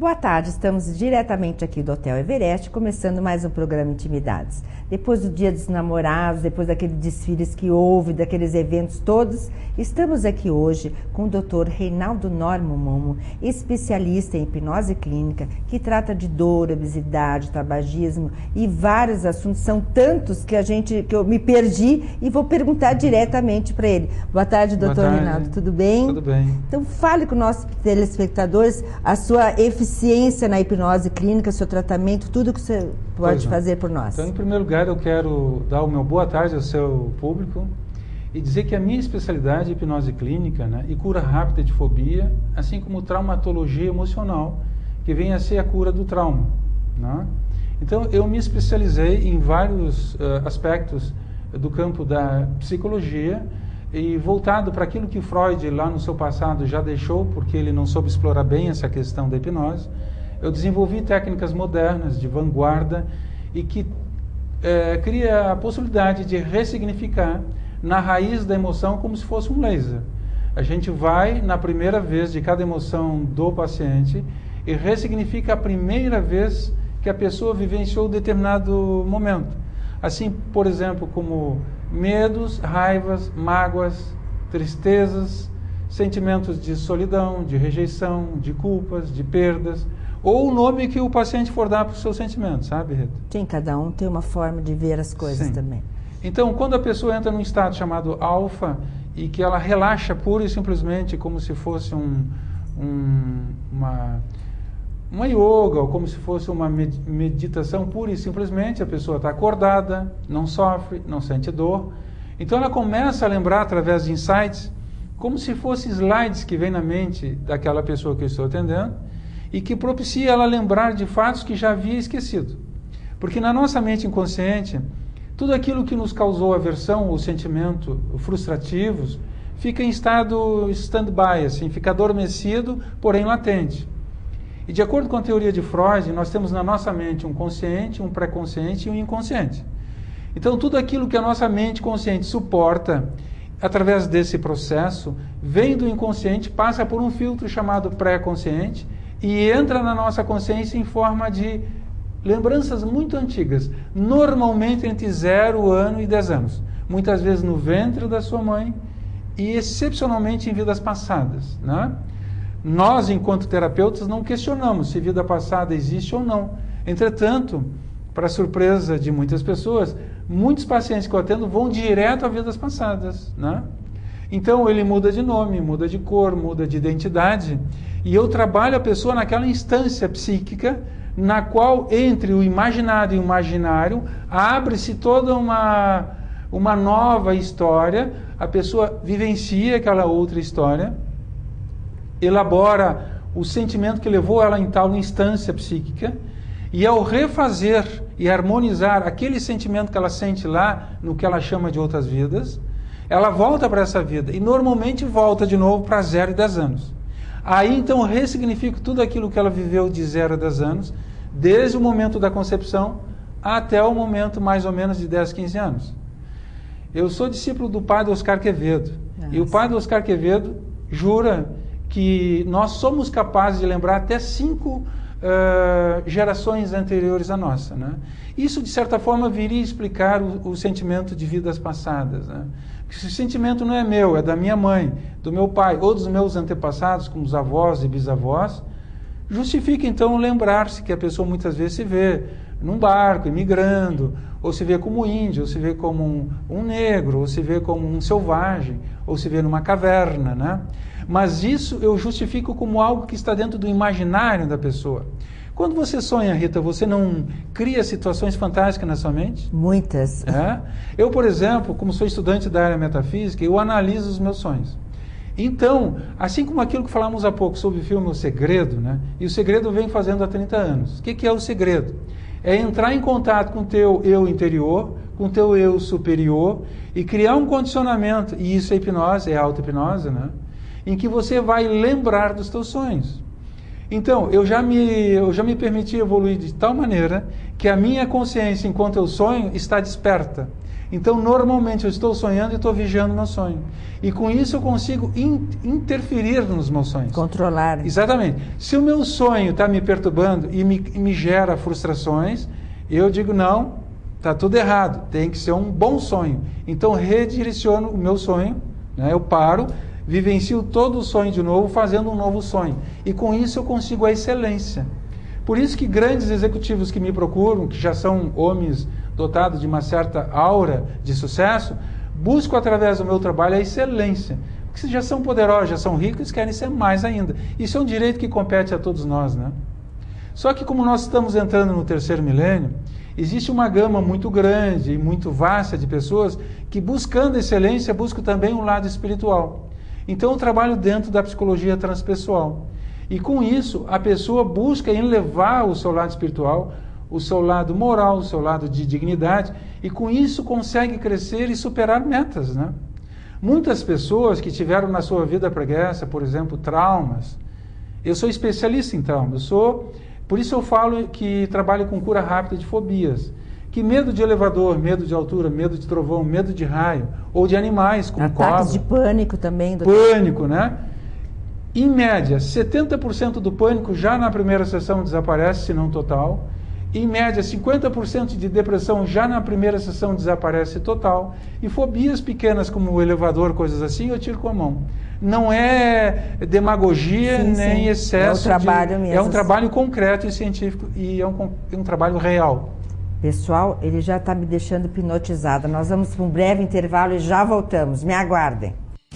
Boa tarde, estamos diretamente aqui do Hotel Everest, começando mais um programa Intimidades. Depois do Dia dos Namorados, depois daqueles desfiles que houve, daqueles eventos todos, estamos aqui hoje com o Dr. Reinaldo Norman Momo, especialista em hipnose clínica, que trata de dor, obesidade, tabagismo e vários assuntos. São tantos que eu me perdi e vou perguntar diretamente para ele. Boa tarde, Dr. Reinaldo, tudo bem? Tudo bem. Então fale com nossos telespectadores a sua eficiência na hipnose clínica, seu tratamento, tudo que você pode fazer por nós. Então, em primeiro lugar, eu quero dar o meu boa tarde ao seu público e dizer que a minha especialidade é hipnose clínica, né, e cura rápida de fobia, assim como traumatologia emocional, que vem a ser a cura do trauma, né? Então, eu me especializei em vários aspectos do campo da psicologia e voltado para aquilo que Freud, lá no seu passado, já deixou, porque ele não soube explorar bem essa questão da hipnose. Eu desenvolvi técnicas modernas, de vanguarda, e que cria a possibilidade de ressignificar na raiz da emoção como se fosse um laser. A gente vai, na primeira vez de cada emoção do paciente, e ressignifica a primeira vez que a pessoa vivenciou determinado momento. Assim, por exemplo, como medos, raivas, mágoas, tristezas, sentimentos de solidão, de rejeição, de culpas, de perdas, ou o nome que o paciente for dar para os seus sentimentos, sabe, Rita? Sim, cada um tem uma forma de ver as coisas. Sim. Também. Então, quando a pessoa entra num estado chamado alfa e que ela relaxa pura e simplesmente como se fosse uma yoga, ou como se fosse uma meditação pura e simplesmente, a pessoa está acordada, não sofre, não sente dor. Então ela começa a lembrar através de insights, como se fossem slides que vêm na mente daquela pessoa que eu estou atendendo, e que propicia ela lembrar de fatos que já havia esquecido. Porque na nossa mente inconsciente, tudo aquilo que nos causou aversão ou sentimento frustrativos, fica em estado stand-by, assim, fica adormecido, porém latente. E de acordo com a teoria de Freud, nós temos na nossa mente um consciente, um pré-consciente e um inconsciente. Então, tudo aquilo que a nossa mente consciente suporta, através desse processo, vem do inconsciente, passa por um filtro chamado pré-consciente e entra na nossa consciência em forma de lembranças muito antigas, normalmente entre 0 ano e 10 anos. Muitas vezes no ventre da sua mãe e excepcionalmente em vidas passadas, né? Nós, enquanto terapeutas, não questionamos se vida passada existe ou não. Entretanto, para surpresa de muitas pessoas, muitos pacientes que eu atendo vão direto a vidas passadas, né? Então, ele muda de nome, muda de cor, muda de identidade, e eu trabalho a pessoa naquela instância psíquica na qual, entre o imaginado e o imaginário, abre-se toda uma nova história, a pessoa vivencia aquela outra história, elabora o sentimento que levou ela em tal instância psíquica, e ao refazer e harmonizar aquele sentimento que ela sente lá, no que ela chama de outras vidas, ela volta para essa vida, e normalmente volta de novo para 0 e 10 anos. Aí então ressignifica tudo aquilo que ela viveu de 0 a 10 anos, desde o momento da concepção até o momento mais ou menos de 10, 15 anos. Eu sou discípulo do padre Oscar Quevedo, e o padre Oscar Quevedo jura que nós somos capazes de lembrar até 5 gerações anteriores à nossa, né? Isso, de certa forma, viria explicar o sentimento de vidas passadas, né? Porque esse sentimento não é meu, é da minha mãe, do meu pai, ou dos meus antepassados, como os avós e bisavós, justifica, então, lembrar-se que a pessoa muitas vezes se vê num barco, imigrando, ou se vê como índio, ou se vê como um negro, ou se vê como um selvagem, ou se vê numa caverna, né? Mas isso eu justifico como algo que está dentro do imaginário da pessoa. Quando você sonha, Rita, você não cria situações fantásticas na sua mente? Muitas. Eu, por exemplo, como sou estudante da área metafísica, eu analiso os meus sonhos. Então, assim como aquilo que falamos há pouco sobre o filme O Segredo, né? E o Segredo vem fazendo há 30 anos. O que é o segredo? É entrar em contato com o teu eu interior, com o teu eu superior e criar um condicionamento, e isso é hipnose, é auto-hipnose, né? Em que você vai lembrar dos teus sonhos. Então, eu já me permiti evoluir de tal maneira que a minha consciência, enquanto eu sonho, está desperta. Então, normalmente, eu estou sonhando e estou vigiando meu sonho. E com isso eu consigo interferir nos meus sonhos. Controlar. Exatamente. Se o meu sonho está me perturbando e me gera frustrações, eu digo, não, está tudo errado, tem que ser um bom sonho. Então, redireciono o meu sonho, né? Eu paro, vivencio todo o sonho de novo, fazendo um novo sonho. E com isso eu consigo a excelência. Por isso que grandes executivos que me procuram, que já são homens dotados de uma certa aura de sucesso, buscam através do meu trabalho a excelência. Porque se já são poderosos, já são ricos, querem ser mais ainda. Isso é um direito que compete a todos nós, né? Só que como nós estamos entrando no terceiro milênio, existe uma gama muito grande e muito vasta de pessoas que, buscando excelência, buscam também um lado espiritual. Então eu trabalho dentro da psicologia transpessoal. E com isso, a pessoa busca elevar o seu lado espiritual, o seu lado moral, o seu lado de dignidade, e com isso consegue crescer e superar metas, né? Muitas pessoas que tiveram na sua vida pregressa, por exemplo, traumas. Eu sou especialista em traumas. Por isso eu falo que trabalho com cura rápida de fobias. Que medo de elevador, medo de altura, medo de trovão, medo de raio, ou de animais como cobra. Ataques de pânico também. Pânico, né? Em média, 70% do pânico já na primeira sessão desaparece, se não total. Em média, 50% de depressão já na primeira sessão desaparece total. E fobias pequenas como o elevador, coisas assim, eu tiro com a mão. Não é demagogia, sim, nem excesso. É um trabalho mesmo. É um trabalho concreto e científico e é um trabalho real. Pessoal, ele já está me deixando hipnotizada. Nós vamos para um breve intervalo e já voltamos. Me aguardem.